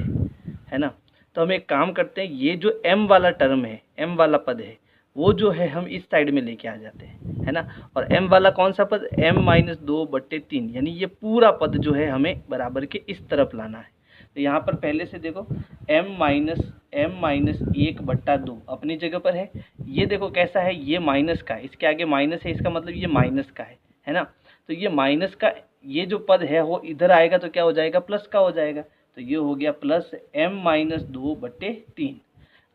S1: है ना। तो हम एक काम करते हैं, ये जो m वाला टर्म है, m वाला पद है, वो जो है हम इस साइड में लेके आ जाते हैं, है ना। और m वाला कौन सा पद, m-2/3, यानी ये पूरा पद जो है हमें बराबर के इस तरफ लाना है। तो यहाँ पर पहले से देखो m-1/2 अपनी जगह पर है। ये देखो कैसा है, ये माइनस का है, इसके आगे माइनस है, इसका मतलब ये माइनस का है ना। तो ये माइनस का ये जो पद है वो इधर आएगा तो क्या हो जाएगा, प्लस का हो जाएगा। तो ये हो गया प्लस m-2/3।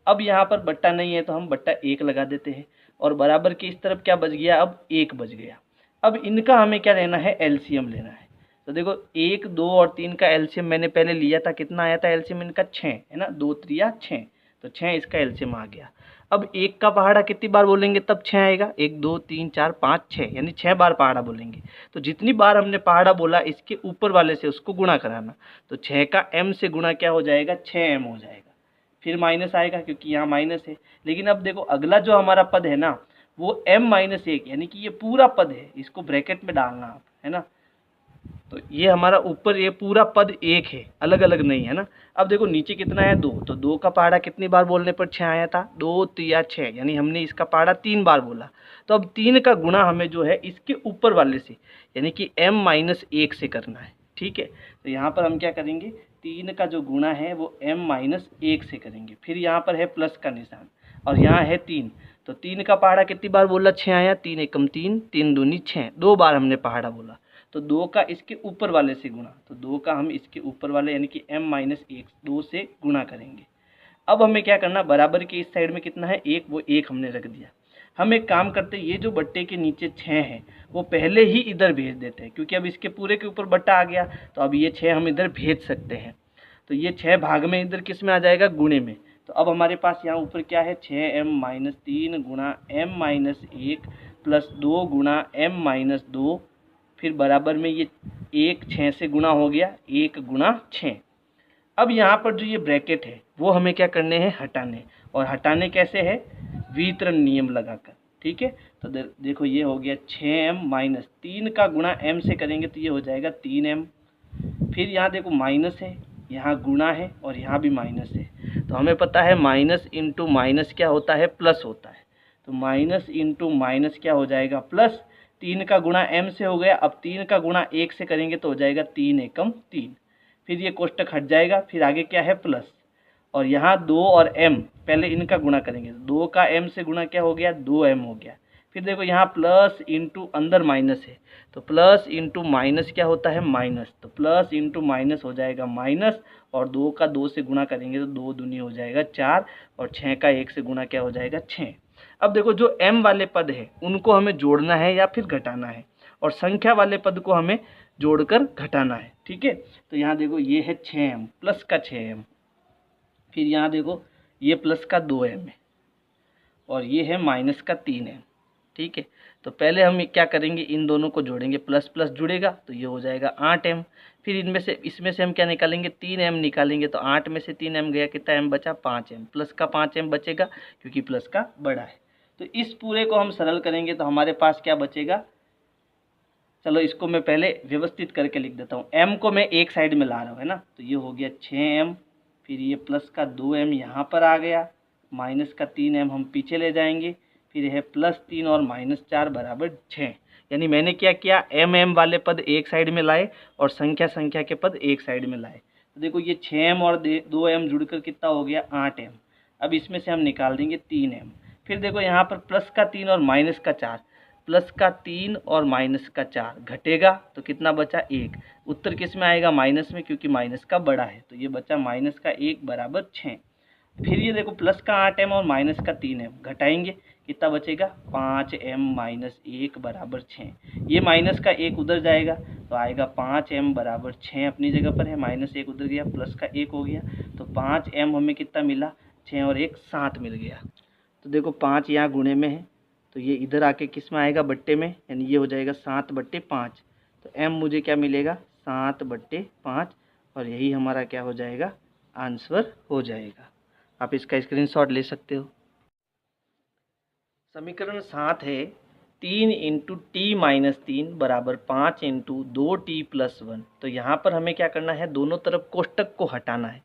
S1: अब यहाँ पर बट्टा नहीं है तो हम बट्टा 1 लगा देते हैं, और बराबर के इस तरफ क्या बच गया, अब 1 बच गया। अब इनका हमें क्या लेना है, एलसीएम लेना है। तो देखो 1, 2 और 3 का एलसीएम मैंने पहले लिया था, कितना आया था एलसीएम इनका 6 है ना, 2 3 6, तो 6 इसका एलसीएम आ गया। अब 1 का पहाड़ा कितनी बार बोलेंगे तब 6 आएगा, 1 2 3 4 5 6, यानी 6 बार पहाड़ा बोलेंगे। तो जितनी बार हमने पहाड़ा बोला इसके ऊपर वाले से उसको गुणा कराना, तो 6 का m से गुणा क्या हो जाएगा, 6m हो जाएगा। फिर माइनस आएगा क्योंकि यहाँ माइनस है। लेकिन अब देखो अगला जो हमारा पद है ना वो m-1, यानी कि ये पूरा पद है, इसको ब्रैकेट में डालना आप, है ना। तो ये हमारा ऊपर ये पूरा पद 1 है, अलग अलग नहीं है ना। अब देखो नीचे कितना है 2, तो 2 का पहाड़ा कितनी बार बोलने पर 6 आया था, 2 3 6, यानी हमने इसका पहाड़ा 3 बार बोला। तो अब 3 का गुणा हमें जो है इसके ऊपर वाले से यानी कि m-1 से करना है। ठीक है। तो यहाँ पर हम क्या करेंगे, 3 का जो गुणा है वो m-1 से करेंगे। फिर यहाँ पर है प्लस का निशान और यहाँ है 3, तो 3 का पहाड़ा कितनी बार बोला, 6 आया, 3 एकम 3, 3 दूनी 6, 2 बार हमने पहाड़ा बोला। तो 2 का इसके ऊपर वाले से गुणा, तो 2 का हम इसके ऊपर वाले यानी कि m-1 2 से गुणा करेंगे। अब हमें क्या करना, बराबर के इस साइड में कितना है 1, वो 1 हमने रख दिया। हम एक काम करते हैं, ये जो बट्टे के नीचे 6 है वो पहले ही इधर भेज देते हैं, क्योंकि अब इसके पूरे के ऊपर बट्टा आ गया, तो अब ये 6 हम इधर भेज सकते हैं। तो ये 6 भाग में इधर किस में आ जाएगा, गुणे में। तो अब हमारे पास यहाँ ऊपर क्या है, 6m-3 गुणा m-1 प्लस 2 गुणा m-2, फिर बराबर में ये 1 6 से गुणा हो गया, 1 गुणा 6। अब यहाँ पर जो ये ब्रैकेट है वो हमें क्या करने हैं, हटाने। और हटाने कैसे है, वितरण नियम लगाकर। ठीक है। तो देखो ये हो गया 6m-3 का गुणा m से करेंगे तो ये हो जाएगा 3m। फिर यहाँ देखो माइनस है, यहाँ गुणा है और यहाँ भी माइनस है। तो हमें पता है माइनस इंटू माइनस क्या होता है, प्लस होता है। तो माइनस इंटू माइनस क्या हो जाएगा, प्लस। 3 का गुणा m से हो गया, अब 3 का गुणा 1 से करेंगे तो हो जाएगा 3 एकम 3। फिर ये कोष्टक हट जाएगा, फिर आगे क्या है, प्लस। और यहाँ 2 और m पहले इनका गुणा करेंगे, 2 का m से गुणा क्या हो गया, 2m हो गया। फिर देखो यहाँ प्लस इंटू अंदर माइनस है, तो प्लस इंटू माइनस क्या होता है, माइनस। तो प्लस इंटू माइनस हो जाएगा माइनस, और 2 का 2 से गुणा करेंगे तो 2 दूनी हो जाएगा 4, और 6 का 1 से गुणा क्या हो जाएगा, 6। अब देखो जो m वाले पद है उनको हमें जोड़ना है या फिर घटाना है, और संख्या वाले पद को हमें जोड़कर घटाना है। ठीक है। तो यहाँ देखो ये है 6m प्लस का 6m, फिर यहाँ देखो ये प्लस का 2m है, और ये है माइनस का 3m। ठीक है। तो पहले हम क्या करेंगे, इन दोनों को जोड़ेंगे, प्लस प्लस जुड़ेगा तो ये हो जाएगा 8m। फिर इसमें से हम क्या निकालेंगे, 3m निकालेंगे, तो 8 में से 3m गया, कितना m बचा, 5m। प्लस का 5m बचेगा क्योंकि प्लस का बड़ा है। तो इस पूरे को हम सरल करेंगे तो हमारे पास क्या बचेगा, चलो इसको मैं पहले व्यवस्थित करके लिख देता हूँ। m को मैं एक साइड में ला रहा हूँ, है ना। तो ये हो गया 6m, फिर ये प्लस का 2m यहाँ पर आ गया, माइनस का 3m हम पीछे ले जाएंगे, फिर है प्लस 3 और माइनस 4 बराबर 6, यानी मैंने क्या किया, m वाले पद एक साइड में लाए और संख्या के पद एक साइड में लाए। तो देखो ये 6m और 2m जुड़कर कितना हो गया, 8m। अब इसमें से हम निकाल देंगे 3m। फिर देखो यहाँ पर प्लस का 3 और माइनस का 4, प्लस का 3 और माइनस का 4 घटेगा तो कितना बचा, 1। उत्तर किस में आएगा, माइनस में, क्योंकि माइनस का बड़ा है। तो ये बचा माइनस का 1 बराबर 6। फिर ये देखो प्लस का 8m और माइनस का 3m घटाएंगे, कितना बचेगा, 5m माइनस 1 बराबर 6। ये माइनस का 1 उधर जाएगा तो आएगा 5m बराबर 6 अपनी जगह पर है, माइनस 1 उधर गया, प्लस का 1 हो गया, तो 5m हमें कितना मिला, 6 और 1 7 मिल गया। तो देखो 5 यहाँ गुणे में है तो ये इधर आके किस में आएगा, बट्टे में, यानी ये हो जाएगा 7/5। तो m मुझे क्या मिलेगा, 7/5, और यही हमारा क्या हो जाएगा, आंसर हो जाएगा। आप इसका स्क्रीनशॉट ले सकते हो। समीकरण 7 है 3 × t-3 बराबर 5 × 2t+1। तो यहाँ पर हमें क्या करना है, दोनों तरफ कोष्टक को हटाना है।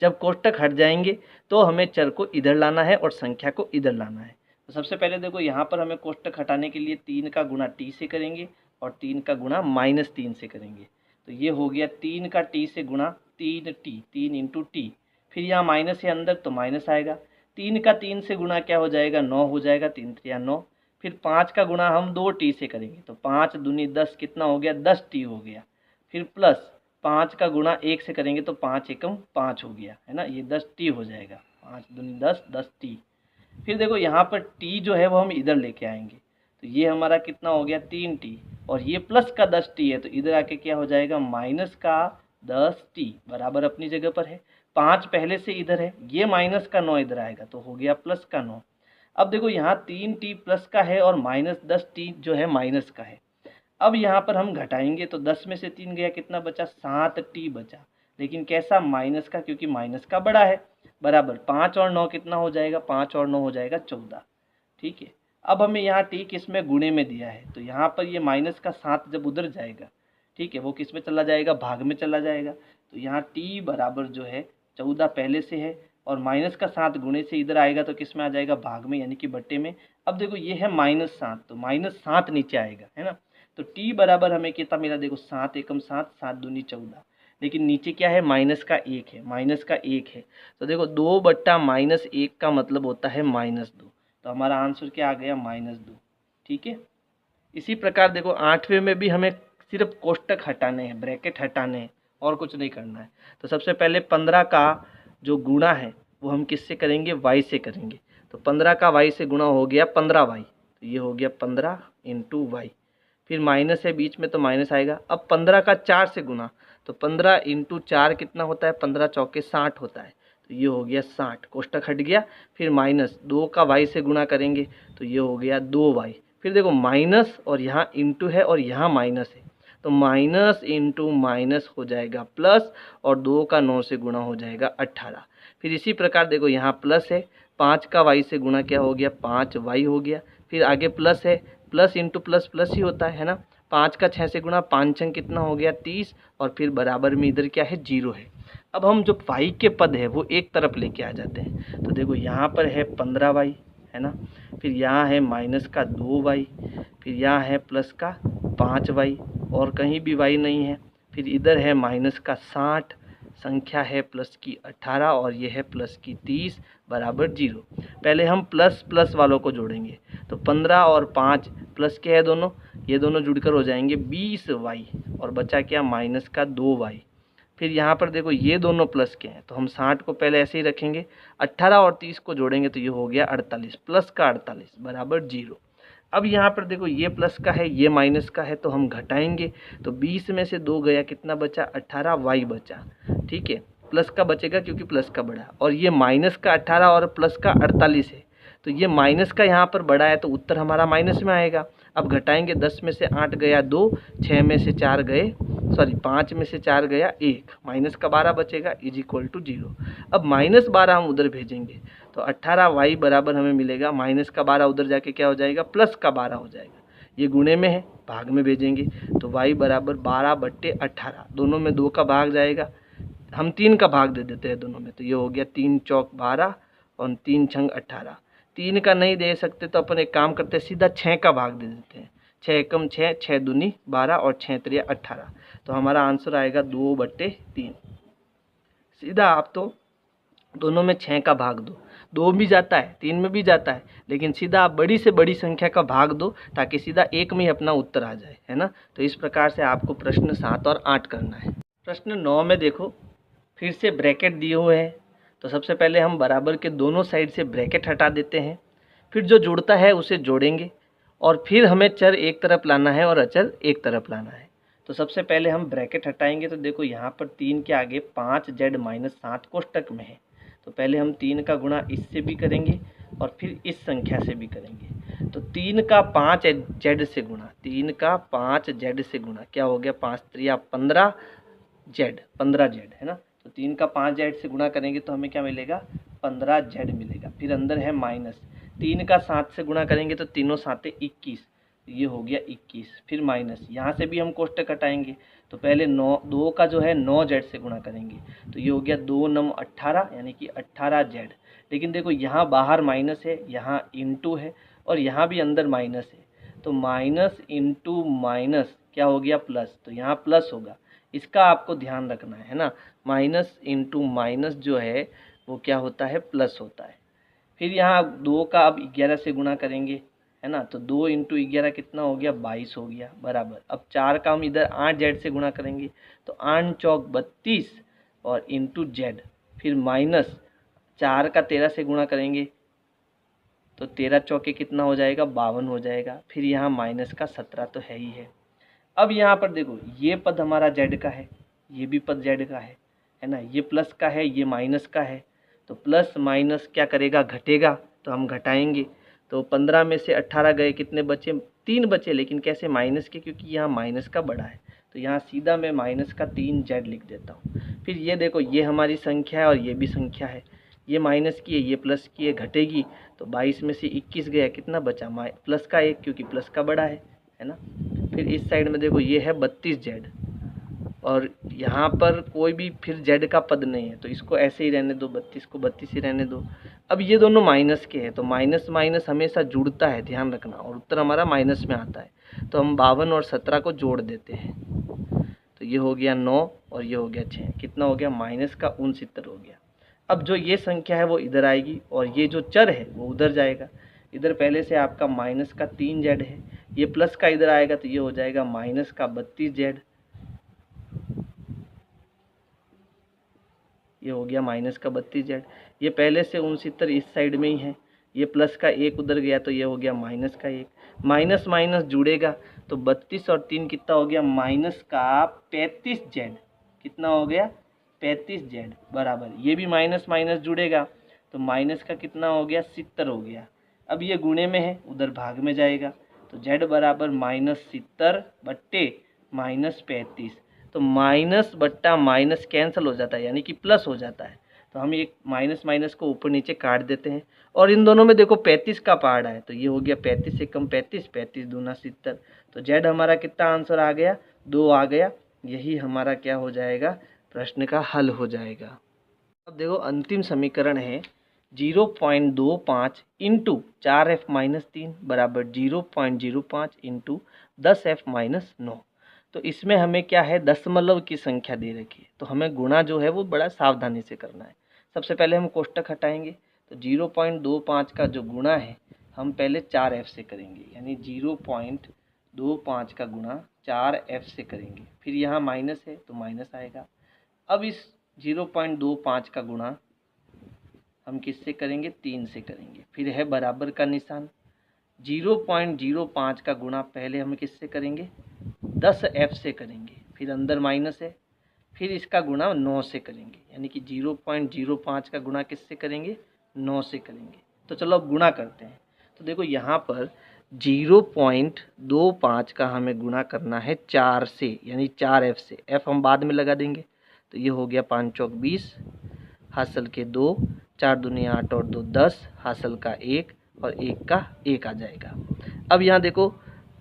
S1: जब कोष्टक हट जाएंगे तो हमें चर को इधर लाना है और संख्या को इधर लाना है। तो सबसे पहले देखो यहाँ पर हमें कोष्टक हटाने के लिए 3 का गुणा t से करेंगे और 3 का गुणा -3 से करेंगे। तो ये हो गया 3 का t से गुणा 3t, 3 × t। फिर यहाँ माइनस है अंदर तो माइनस आएगा, 3 का 3 से गुणा क्या हो जाएगा, 9 हो जाएगा, 3 3 9। फिर 5 का गुणा हम 2t से करेंगे तो 5 दूनी 10 कितना हो गया, 10t हो गया। फिर प्लस 5 का गुणा 1 से करेंगे तो 5 एकम 5 हो गया, है ना, ये 10t हो जाएगा, 5 दूनी 10, 10t। फिर देखो यहाँ पर t जो है वो हम इधर लेके आएंगे तो ये हमारा कितना हो गया, 3t, और ये प्लस का 10t है तो इधर आके क्या हो जाएगा, माइनस का 10t बराबर अपनी जगह पर है। 5 पहले से इधर है, ये माइनस का 9 इधर आएगा तो हो गया प्लस का 9। अब देखो यहाँ 3t प्लस का है और -10t जो है माइनस का है। अब यहाँ पर हम घटाएंगे तो 10 में से 3 गया, कितना बचा, 7t बचा, लेकिन कैसा, माइनस का, क्योंकि माइनस का बड़ा है, बराबर 5 और 9 कितना हो जाएगा, 5 और 9 हो जाएगा 14। ठीक है, अब हमें यहाँ t किस में, गुणे में दिया है, तो यहाँ पर ये माइनस का 7 जब उधर जाएगा, ठीक है, वो किस में चला जाएगा, भाग में चला जाएगा। तो यहाँ t बराबर जो है 14 पहले से है और माइनस का 7 गुणे से इधर आएगा तो किस में आ जाएगा, भाग में, यानी कि बट्टे में। अब देखो ये है -7 तो -7 नीचे आएगा, है ना। तो t बराबर हमें कितना मिला, देखो 7 एकम 7, 7 दूनी 14, लेकिन नीचे क्या है, माइनस का 1 है, माइनस का 1 है। तो देखो 2/-1 का मतलब होता है -2, तो हमारा आंसर क्या आ गया, -2। ठीक है, इसी प्रकार देखो 8वें में भी हमें सिर्फ कोष्टक हटाने हैं, ब्रैकेट हटाने हैं, और कुछ नहीं करना है। तो सबसे पहले 15 का जो गुणा है वो हम किससे करेंगे, y से करेंगे। तो 15 का y से गुणा हो गया 15y, तो ये हो गया 15 × y। फिर माइनस है बीच में तो माइनस आएगा। अब 15 का 4 से गुणा, तो 15 × 4 कितना होता है, 15 चौके 60 होता है, तो ये हो गया 60, कोष्टक हट गया। फिर माइनस 2 का y से गुणा करेंगे तो ये हो गया 2y। फिर देखो माइनस और यहाँ इंटू है और यहाँ माइनस है, तो माइनस इंटू माइनस हो जाएगा प्लस, और 2 का 9 से गुणा हो जाएगा 18। फिर इसी प्रकार देखो यहाँ प्लस है, 5 का y से गुणा क्या हो गया, 5y हो गया। फिर आगे प्लस है, प्लस इंटू प्लस प्लस ही होता है ना। 5 का 6 से गुणा, 5 छंग कितना हो गया 30, और फिर बराबर में इधर क्या है, 0 है। अब हम जो y के पद है वो एक तरफ लेके आ जाते हैं। तो देखो यहाँ पर है 15y, है ना, फिर यहाँ है माइनस का 2y, फिर यहाँ है प्लस का 5y, और कहीं भी y नहीं है। फिर इधर है माइनस का 60, संख्या है प्लस की 18, और ये है प्लस की 30 बराबर 0। पहले हम प्लस प्लस वालों को जोड़ेंगे, तो 15 और 5 प्लस के है दोनों, ये दोनों जुड़कर हो जाएंगे 20y, और बचा क्या, माइनस का 2y। फिर यहाँ पर देखो ये दोनों प्लस के हैं तो हम 60 को पहले ऐसे ही रखेंगे, 18 और 30 को जोड़ेंगे तो ये हो गया 48, प्लस का 48 बराबर 0। अब यहाँ पर देखो ये प्लस का है, ये माइनस का है, तो हम घटाएंगे, तो 20 में से 2 गया, कितना बचा, 18y बचा। ठीक है, प्लस का बचेगा क्योंकि प्लस का बड़ा, और ये माइनस का 18 और प्लस का 48 है, तो ये माइनस का यहाँ पर बड़ा है तो उत्तर हमारा माइनस में आएगा। अब घटाएंगे, 10 में से 8 गया 2, 6 में से 4 गए, सॉरी 5 में से 4 गया 1, माइनस का 12 बचेगा, इज इक्वल टू 0। अब -12 हम उधर भेजेंगे तो 18y बराबर हमें मिलेगा, माइनस का 12 उधर जाके क्या हो जाएगा, प्लस का 12 हो जाएगा। ये गुणे में है, भाग में भेजेंगे तो y बराबर 12/18, दोनों में 2 का भाग जाएगा, हम 3 का भाग दे देते हैं दोनों में, तो ये हो गया 3 चौक 12 और 3 छंग 18। 3 का नहीं दे सकते तो अपन एक काम करते हैं, सीधा 6 का भाग दे देते हैं, 6 एकम 6, 6 दूनी 12 और 6 त्रिया 18। तो हमारा आंसर आएगा 2/3। सीधा आप तो दोनों में 6 का भाग दो, 2 भी जाता है 3 में भी जाता है, लेकिन सीधा आप बड़ी से बड़ी संख्या का भाग दो ताकि सीधा 1 में ही अपना उत्तर आ जाए, है ना। तो इस प्रकार से आपको प्रश्न 7 और 8 करना है। प्रश्न 9 में देखो, फिर से ब्रैकेट दिए हुए हैं। तो सबसे पहले हम बराबर के दोनों साइड से ब्रैकेट हटा देते हैं, फिर जो जुड़ता है उसे जोड़ेंगे और फिर हमें चर एक तरफ लाना है और अचर एक तरफ लाना है। तो सबसे पहले हम ब्रैकेट हटाएंगे। तो देखो यहाँ पर 3 के आगे 5z-7 कोष्टक में है। तो पहले हम 3 का गुणा इससे भी करेंगे और फिर इस संख्या से भी करेंगे। तो 3 का 5z से गुणा, 3 का 5z से गुणा क्या हो गया, 5 त्रिया 15z है ना। तो 3 का 5z से गुणा करेंगे तो हमें क्या मिलेगा, 15z मिलेगा। फिर अंदर है माइनस, 3 का 7 से गुणा करेंगे तो तीनों 7 21, ये हो गया 21। फिर माइनस, यहाँ से भी हम कोष्टक हटाएंगे। तो पहले 2 का जो है 9z से गुणा करेंगे तो ये हो गया 2 9 18 यानी कि 18z। लेकिन देखो यहाँ बाहर माइनस है, यहाँ इंटू है और यहाँ भी अंदर माइनस है। तो माइनस इंटू माइनस क्या हो गया, प्लस। तो यहाँ प्लस होगा, इसका आपको ध्यान रखना है ना। माइनस इंटू माइनस जो है वो क्या होता है, प्लस होता है। फिर यहाँ 2 का अब 11 से गुणा करेंगे, है ना। तो 2 इंटू 11 कितना हो गया, 22 हो गया बराबर। अब 4 का हम इधर 8z से गुणा करेंगे तो 8 चौक 32 और इंटू z। फिर माइनस 4 का 13 से गुणा करेंगे तो 13 चौके कितना हो जाएगा, 52 हो जाएगा। फिर यहाँ माइनस का 17 तो है ही है। अब यहाँ पर देखो ये पद हमारा z का है, ये भी पद z का है ना। ये प्लस का है, ये माइनस का है। तो प्लस माइनस क्या करेगा, घटेगा। तो हम घटाएंगे तो 15 में से 18 गए, कितने बचे, 3 बचे। लेकिन कैसे, माइनस के, क्योंकि यहाँ माइनस का बड़ा है। तो यहाँ सीधा मैं माइनस का 3z लिख देता हूँ। फिर ये देखो ये हमारी संख्या है और ये भी संख्या है, ये माइनस की है ये प्लस की है, घटेगी। तो 22 में से 21 गया, कितना बचा, प्लस का 1, क्योंकि प्लस का बड़ा है ना। फिर इस साइड में देखो ये है 32z और यहाँ पर कोई भी फिर z का पद नहीं है, तो इसको ऐसे ही रहने दो, 32 को 32 ही रहने दो। अब ये दोनों माइनस के हैं तो माइनस माइनस हमेशा जुड़ता है, ध्यान रखना, और उत्तर हमारा माइनस में आता है। तो हम 52 और 17 को जोड़ देते हैं तो ये हो गया 9 और ये हो गया 6, कितना हो गया, माइनस का 69 हो गया। अब जो ये संख्या है वो इधर आएगी और ये जो चर है वो उधर जाएगा। इधर पहले से आपका माइनस का 3z है, ये प्लस का इधर आएगा तो ये हो जाएगा माइनस का 32z, ये हो गया माइनस का 32z। ये पहले से 69 इस साइड में ही है, ये प्लस का 1 उधर गया तो ये हो गया माइनस का 1, माइनस माइनस जुड़ेगा तो 32 और 3 कितना हो गया, माइनस का 35z, कितना हो गया, 35z बराबर। ये भी माइनस माइनस जुड़ेगा तो माइनस का कितना हो गया, 70 हो गया। अब ये गुणे में है, उधर भाग में जाएगा तो z बराबर -70 बट्टे -35। तो माइनस बट्टा माइनस कैंसिल हो जाता है, यानी कि प्लस हो जाता है। तो हम ये माइनस माइनस को ऊपर नीचे काट देते हैं और इन दोनों में देखो 35 का पार्ट है तो ये हो गया 35 से कम 35, 35 दूना 70। तो z हमारा कितना आंसर आ गया, 2 आ गया। यही हमारा क्या हो जाएगा, प्रश्न का हल हो जाएगा। अब देखो अंतिम समीकरण है 0.25 इंटू 4f-3 बराबर 0.05 इंटू 10f-9। तो इसमें हमें क्या है, दशमलव की संख्या दे रखी है तो हमें गुणा जो है वो बड़ा सावधानी से करना है। सबसे पहले हम कोष्टक हटाएंगे तो 0.25 का जो गुणा है हम पहले 4f से करेंगे, यानी 0.25 का गुणा 4f से करेंगे। फिर यहाँ माइनस है तो माइनस आएगा। अब इस 0.25 का गुणा हम किससे करेंगे, 3 से करेंगे। फिर है बराबर का निशान, 0.05 का गुणा पहले हम किससे करेंगे, 10f से करेंगे। फिर अंदर माइनस है, फिर इसका गुणा 9 से करेंगे, यानी कि 0.05 का गुणा किससे करेंगे, 9 से करेंगे। तो चलो अब गुणा करते हैं। तो देखो यहाँ पर 0.25 का हमें गुणा करना है 4 से, यानी 4f से, f हम बाद में लगा देंगे। तो ये हो गया 5 चौक 20, हासिल के 2, 4 दूनी 8 और 2 10, हासिल का 1 और 1 का 1 आ जाएगा। अब यहाँ देखो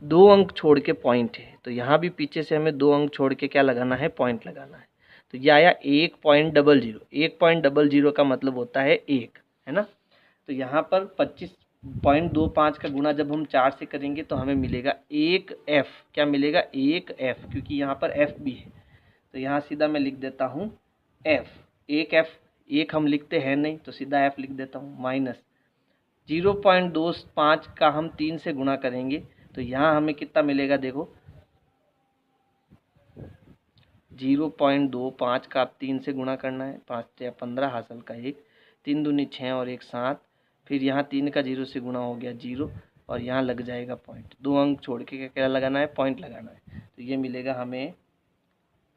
S1: 2 अंक छोड़ के पॉइंट है तो यहाँ भी पीछे से हमें 2 अंक छोड़ के क्या लगाना है, पॉइंट लगाना है। तो ये आया 1.00, 1.00 का मतलब होता है 1, है ना। तो यहाँ पर 25 0.25 का गुणा जब हम 4 से करेंगे तो हमें मिलेगा 1f। क्या मिलेगा? 1f, क्योंकि यहाँ पर f भी है। तो यहाँ सीधा मैं लिख देता हूँ f, 1f, 1 हम लिखते हैं नहीं तो सीधा f लिख देता हूँ, माइनस 0.25 का हम 3 से गुणा करेंगे तो यहाँ हमें कितना मिलेगा? देखो 0.25 का आप 3 से गुणा करना है, 5 या 15 हासिल का 1, 3 दूनी 6 और 1 7, फिर यहाँ 3 का 0 से गुणा हो गया 0 और यहाँ लग जाएगा पॉइंट। 2 अंक छोड़ के क्या लगाना है? पॉइंट लगाना है। तो ये मिलेगा हमें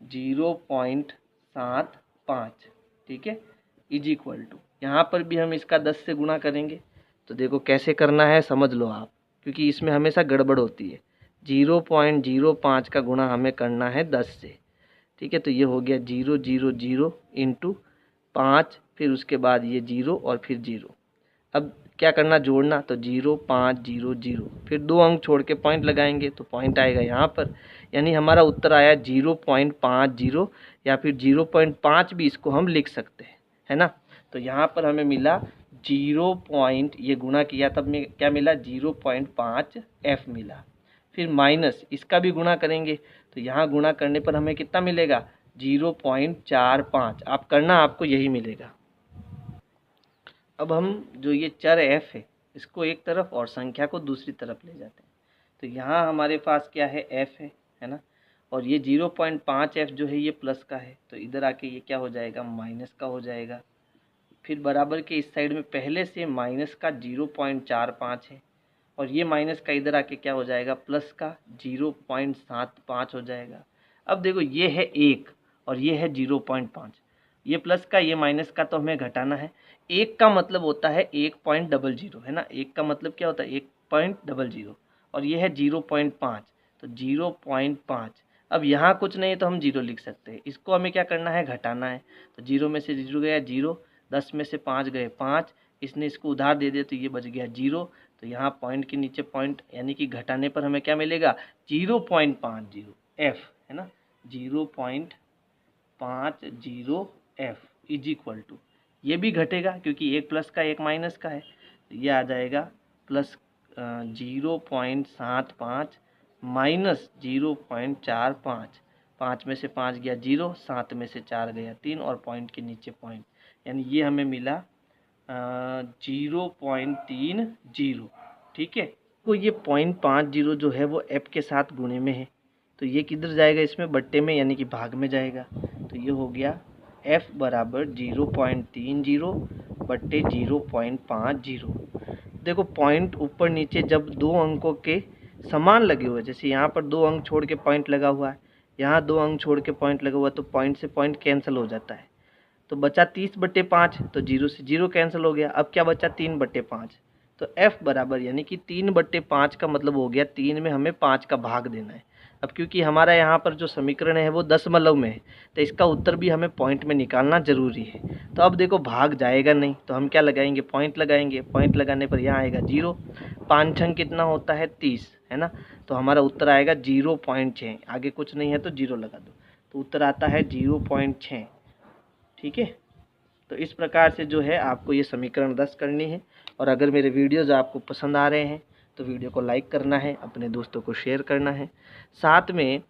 S1: 0.75, ठीक है, इज इक्वल टू, यहाँ पर भी हम इसका 10 से गुणा करेंगे। तो देखो कैसे करना है, समझ लो आप, क्योंकि इसमें हमेशा गड़बड़ होती है। 0.05 का गुणा हमें करना है 10 से, ठीक है। तो ये हो गया 000 इंटू 5, फिर उसके बाद ये 0 और फिर 0। अब क्या करना? जोड़ना। तो 0.500, फिर 2 अंक छोड़ के पॉइंट लगाएंगे तो पॉइंट आएगा यहाँ पर, यानी हमारा उत्तर आया 0.50, या फिर 0.5 भी इसको हम लिख सकते हैं, है ना। तो यहाँ पर हमें मिला 0. ये गुणा किया तब में क्या मिला? 0.5f मिला। फिर माइनस इसका भी गुणा करेंगे तो यहाँ गुणा करने पर हमें कितना मिलेगा? 0.45। आप करना, आपको यही मिलेगा। अब हम जो ये चर f है इसको एक तरफ और संख्या को दूसरी तरफ ले जाते हैं। तो यहाँ हमारे पास क्या है? f है ना, और ये 0.5f जो है ये प्लस का है, तो इधर आके ये क्या हो जाएगा? माइनस का हो जाएगा। फिर बराबर के इस साइड में पहले से माइनस का 0.45 है, और ये माइनस का इधर आके क्या हो जाएगा? प्लस का 0.75 हो जाएगा। अब देखो ये है 1 और ये है 0.5, ये प्लस का ये माइनस का तो हमें घटाना है। 1 का मतलब होता है 1.00, है ना। 1 का मतलब क्या होता है? 1.00, और ये है 0.5, तो 0.5। अब यहाँ कुछ नहीं है तो हम 0 लिख सकते हैं। इसको हमें क्या करना है? घटाना है। तो 0 में से 0 गया 0, 10 में से 5 गए 5, इसने इसको उधार दे दिया तो ये बच गया 0। तो यहाँ पॉइंट के नीचे पॉइंट, यानी कि घटाने पर हमें क्या मिलेगा? 0.50 f, है ना, 0.50 f इज इक्वल टू, ये भी घटेगा क्योंकि एक प्लस का एक माइनस का है, तो ये आ जाएगा प्लस 0.75 माइनस 0.45। 5 में से 5 गया 0, 7 में से 4 गया 3, और पॉइंट के नीचे पॉइंट, यानी ये हमें मिला 0.30, ठीक है। तो ये 0.50 जो है वो f के साथ गुणे में है, तो ये किधर जाएगा? इसमें बट्टे में, यानी कि भाग में जाएगा। तो ये हो गया f बराबर 0.30 बट्टे 0.50। देखो पॉइंट ऊपर नीचे जब 2 अंकों के समान लगे हुए, जैसे यहाँ पर 2 अंक छोड़ के पॉइंट लगा हुआ है, यहाँ 2 अंक छोड़ के पॉइंट लगा हुआ है, तो पॉइंट से पॉइंट कैंसिल हो जाता है। तो बचा 30/5, तो 0 से 0 कैंसिल हो गया। अब क्या बचा? 3/5। तो f बराबर, यानी कि 3/5 का मतलब हो गया 3 में हमें 5 का भाग देना है। अब क्योंकि हमारा यहाँ पर जो समीकरण है वो दशमलव में है, तो इसका उत्तर भी हमें पॉइंट में निकालना ज़रूरी है। तो अब देखो भाग जाएगा नहीं, तो हम क्या लगाएंगे? पॉइंट लगाएंगे। पॉइंट लगाने पर यहाँ आएगा 0, 5 छंग कितना होता है? 30, है ना। तो हमारा उत्तर आएगा 0.6। आगे कुछ नहीं है तो 0 लगा दो, तो उत्तर आता है 0.6, ठीक है। तो इस प्रकार से जो है आपको ये समीकरण 10 करनी है। और अगर मेरे वीडियोज़ आपको पसंद आ रहे हैं तो वीडियो को लाइक करना है, अपने दोस्तों को शेयर करना है। साथ में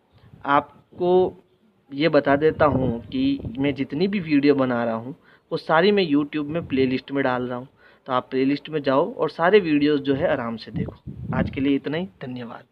S1: आपको ये बता देता हूँ कि मैं जितनी भी वीडियो बना रहा हूँ वो सारी मैं यूट्यूब में प्लेलिस्ट में डाल रहा हूँ, तो आप प्लेलिस्ट में जाओ और सारे वीडियोज़ जो है आराम से देखो। आज के लिए इतना ही, धन्यवाद।